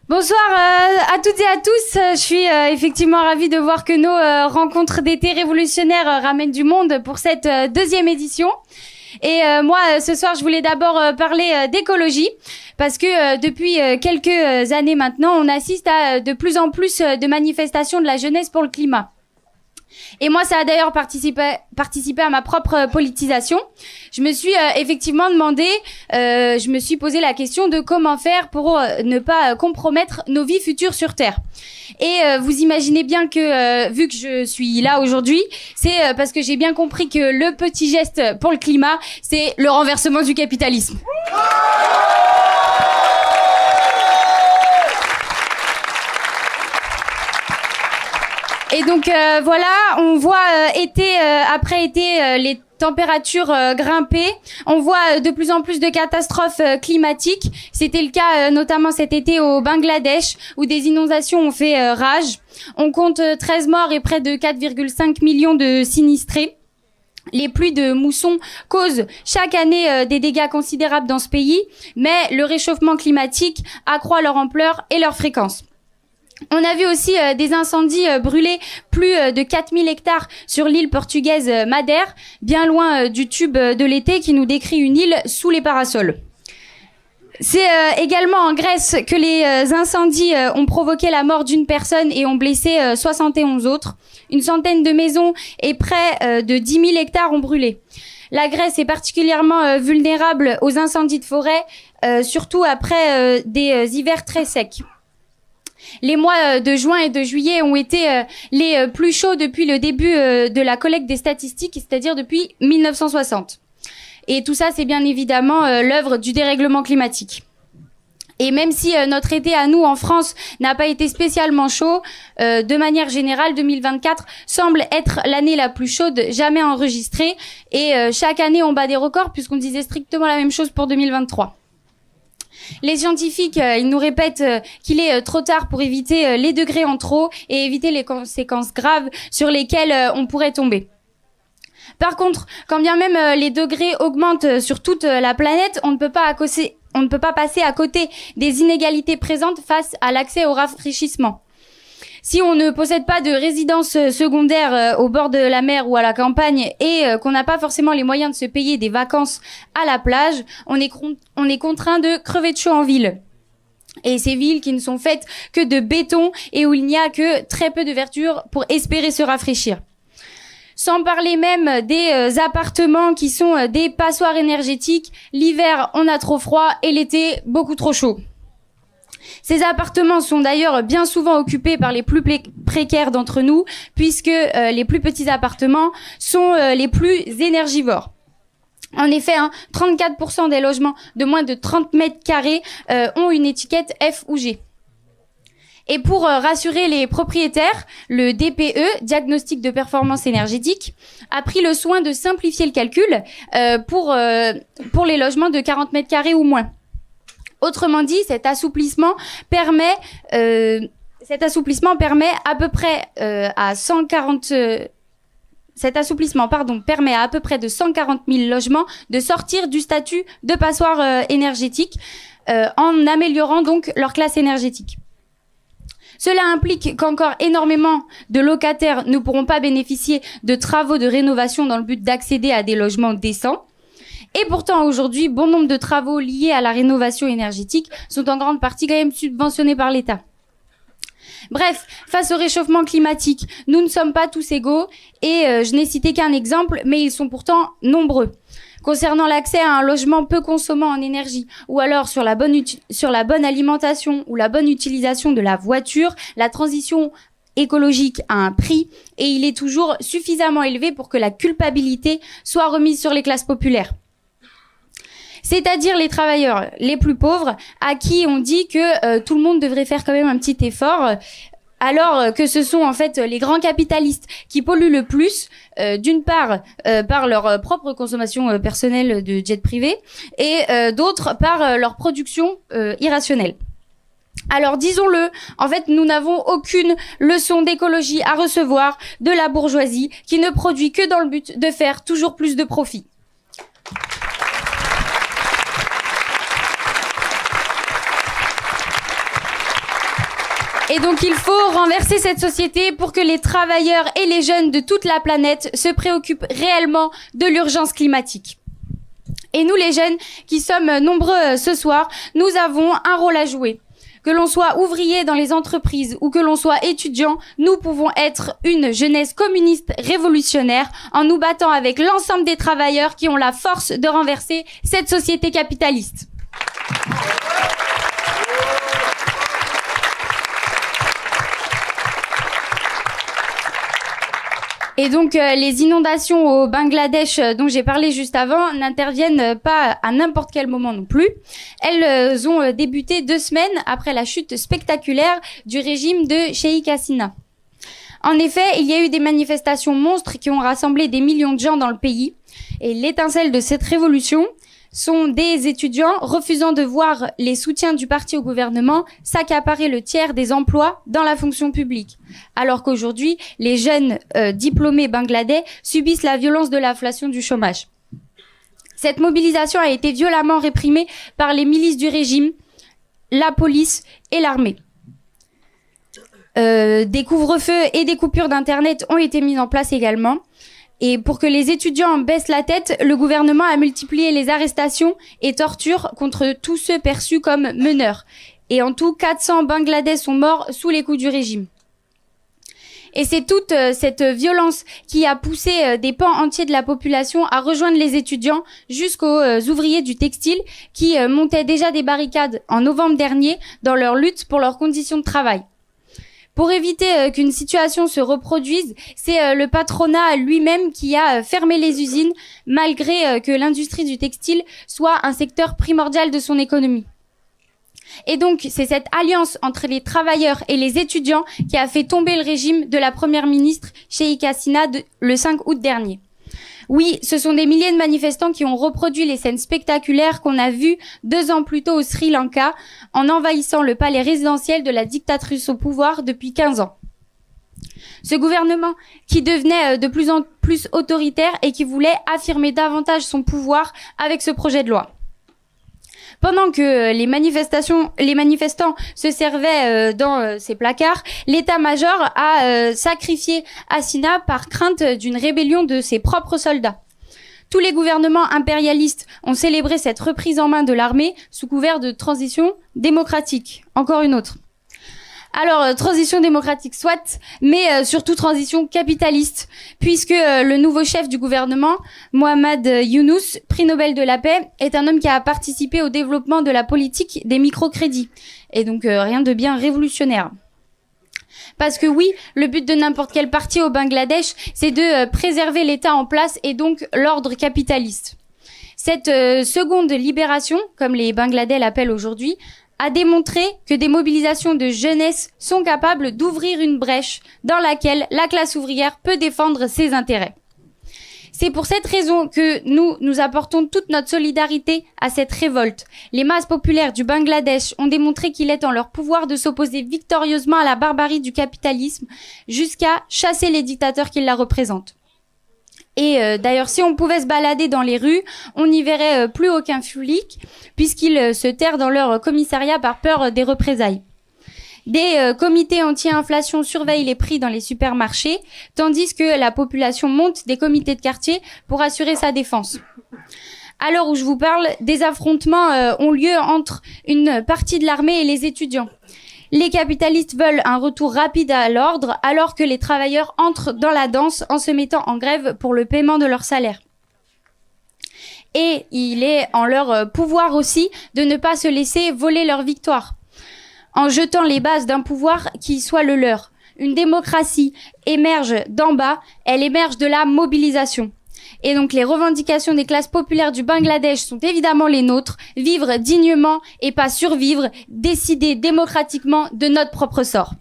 Bonsoir à toutes et à tous. Je suis effectivement ravie de voir que nos rencontres d'été révolutionnaires ramènent du monde pour cette deuxième édition. Et moi, ce soir, je voulais d'abord parler d'écologie parce que depuis quelques années maintenant, on assiste à de plus en plus de manifestations de la jeunesse pour le climat. Et moi, ça a d'ailleurs participé à ma propre politisation. Je me suis effectivement demandé, je me suis posé la question de comment faire pour ne pas compromettre nos vies futures sur Terre. Et vous imaginez bien que, vu que je suis là aujourd'hui, c'est parce que j'ai bien compris que le petit geste pour le climat, c'est le renversement du capitalisme. Et donc voilà, on voit été après été les températures grimper. On voit de plus en plus de catastrophes climatiques. C'était le cas notamment cet été au Bangladesh où des inondations ont fait rage. On compte 13 morts et près de 4,5 millions de sinistrés. Les pluies de mousson causent chaque année des dégâts considérables dans ce pays, mais le réchauffement climatique accroît leur ampleur et leur fréquence. On a vu aussi des incendies brûler plus de 4000 hectares sur l'île portugaise Madère, bien loin du tube de l'été qui nous décrit une île sous les parasols. C'est également en Grèce que les incendies ont provoqué la mort d'une personne et ont blessé 71 autres. Une centaine de maisons et près de 10 000 hectares ont brûlé. La Grèce est particulièrement vulnérable aux incendies de forêt, surtout après des hivers très secs. Les mois de juin et de juillet ont été les plus chauds depuis le début de la collecte des statistiques, c'est-à-dire depuis 1960. Et tout ça, c'est bien évidemment l'œuvre du dérèglement climatique. Et même si notre été à nous en France n'a pas été spécialement chaud, de manière générale, 2024 semble être l'année la plus chaude jamais enregistrée. Et chaque année, on bat des records puisqu'on disait strictement la même chose pour 2023. Les scientifiques, ils nous répètent qu'il est trop tard pour éviter les degrés en trop et éviter les conséquences graves sur lesquelles on pourrait tomber. Par contre, quand bien même les degrés augmentent sur toute la planète, on ne peut pas passer à côté des inégalités présentes face à l'accès au rafraîchissement. Si on ne possède pas de résidence secondaire au bord de la mer ou à la campagne et qu'on n'a pas forcément les moyens de se payer des vacances à la plage, on est contraint de crever de chaud en ville. Et ces villes qui ne sont faites que de béton et où il n'y a que très peu de verdure pour espérer se rafraîchir. Sans parler même des appartements qui sont des passoires énergétiques. L'hiver, on a trop froid et l'été, beaucoup trop chaud. Ces appartements sont d'ailleurs bien souvent occupés par les plus précaires d'entre nous, puisque les plus petits appartements sont les plus énergivores. En effet, 34% des logements de moins de 30 mètres carrés ont une étiquette F ou G. Et pour rassurer les propriétaires, le DPE, Diagnostic de performance énergétique, a pris le soin de simplifier le calcul pour les logements de 40 mètres carrés ou moins. Autrement dit, cet assouplissement permet à peu près permet à peu près de 140 000 logements de sortir du statut de passoire énergétique en améliorant donc leur classe énergétique. Cela implique qu'encore énormément de locataires ne pourront pas bénéficier de travaux de rénovation dans le but d'accéder à des logements décents. Et pourtant, aujourd'hui, bon nombre de travaux liés à la rénovation énergétique sont en grande partie quand même subventionnés par l'État. Bref, face au réchauffement climatique, nous ne sommes pas tous égaux et je n'ai cité qu'un exemple, mais ils sont pourtant nombreux. Concernant l'accès à un logement peu consommant en énergie ou alors sur la bonne alimentation ou la bonne utilisation de la voiture, la transition écologique a un prix et il est toujours suffisamment élevé pour que la culpabilité soit remise sur les classes populaires. C'est-à-dire les travailleurs les plus pauvres à qui on dit que tout le monde devrait faire quand même un petit effort, alors que ce sont en fait les grands capitalistes qui polluent le plus, d'une part par leur propre consommation personnelle de jets privés et d'autre par leur production irrationnelle. Alors disons-le, en fait nous n'avons aucune leçon d'écologie à recevoir de la bourgeoisie qui ne produit que dans le but de faire toujours plus de profit. Et donc il faut renverser cette société pour que les travailleurs et les jeunes de toute la planète se préoccupent réellement de l'urgence climatique. Et nous les jeunes qui sommes nombreux ce soir, nous avons un rôle à jouer. Que l'on soit ouvrier dans les entreprises ou que l'on soit étudiant, nous pouvons être une jeunesse communiste révolutionnaire en nous battant avec l'ensemble des travailleurs qui ont la force de renverser cette société capitaliste. Et donc, les inondations au Bangladesh dont j'ai parlé juste avant n'interviennent pas à n'importe quel moment non plus. Elles ont débuté 2 semaines après la chute spectaculaire du régime de Sheikh Hasina. En effet, il y a eu des manifestations monstres qui ont rassemblé des millions de gens dans le pays. Et l'étincelle de cette révolution sont des étudiants refusant de voir les soutiens du parti au gouvernement s'accaparer le tiers des emplois dans la fonction publique. Alors qu'aujourd'hui, les jeunes diplômés bangladais subissent la violence de l'inflation du chômage. Cette mobilisation a été violemment réprimée par les milices du régime, la police et l'armée. Des couvre-feux et des coupures d'internet ont été mis en place également. Et pour que les étudiants baissent la tête, le gouvernement a multiplié les arrestations et tortures contre tous ceux perçus comme meneurs. Et en tout, 400 Bangladais sont morts sous les coups du régime. Et c'est toute cette violence qui a poussé des pans entiers de la population à rejoindre les étudiants jusqu'aux ouvriers du textile qui montaient déjà des barricades en novembre dernier dans leur lutte pour leurs conditions de travail. Pour éviter qu'une situation se reproduise, c'est le patronat lui-même qui a fermé les usines, malgré que l'industrie du textile soit un secteur primordial de son économie. Et donc, c'est cette alliance entre les travailleurs et les étudiants qui a fait tomber le régime de la première ministre Sheikh Hasina le 5 août dernier. Oui, ce sont des milliers de manifestants qui ont reproduit les scènes spectaculaires qu'on a vues 2 ans plus tôt au Sri Lanka en envahissant le palais résidentiel de la dictatrice au pouvoir depuis 15 ans. Ce gouvernement qui devenait de plus en plus autoritaire et qui voulait affirmer davantage son pouvoir avec ce projet de loi. Pendant que les manifestants se servaient dans ces placards, l'état-major a sacrifié Hasina par crainte d'une rébellion de ses propres soldats. Tous les gouvernements impérialistes ont célébré cette reprise en main de l'armée sous couvert de transition démocratique. Encore une autre. Alors, transition démocratique soit, mais surtout transition capitaliste, puisque le nouveau chef du gouvernement, Mohamed Yunus, prix Nobel de la paix, est un homme qui a participé au développement de la politique des microcrédits. Et donc, rien de bien révolutionnaire. Parce que oui, le but de n'importe quel parti au Bangladesh, c'est de préserver l'État en place et donc l'ordre capitaliste. Cette seconde libération, comme les Bangladais l'appellent aujourd'hui, a démontré que des mobilisations de jeunesse sont capables d'ouvrir une brèche dans laquelle la classe ouvrière peut défendre ses intérêts. C'est pour cette raison que nous apportons toute notre solidarité à cette révolte. Les masses populaires du Bangladesh ont démontré qu'il est en leur pouvoir de s'opposer victorieusement à la barbarie du capitalisme jusqu'à chasser les dictateurs qui la représentent. Et d'ailleurs, si on pouvait se balader dans les rues, on n'y verrait plus aucun flic, puisqu'ils se terrent dans leur commissariat par peur des représailles. Des comités anti-inflation surveillent les prix dans les supermarchés, tandis que la population monte des comités de quartier pour assurer sa défense. À l'heure où je vous parle, des affrontements ont lieu entre une partie de l'armée et les étudiants. Les capitalistes veulent un retour rapide à l'ordre, alors que les travailleurs entrent dans la danse en se mettant en grève pour le paiement de leur salaire. Et il est en leur pouvoir aussi de ne pas se laisser voler leur victoire, en jetant les bases d'un pouvoir qui soit le leur. Une démocratie émerge d'en bas, elle émerge de la mobilisation. Et donc les revendications des classes populaires du Bangladesh sont évidemment les nôtres, vivre dignement et pas survivre, décider démocratiquement de notre propre sort.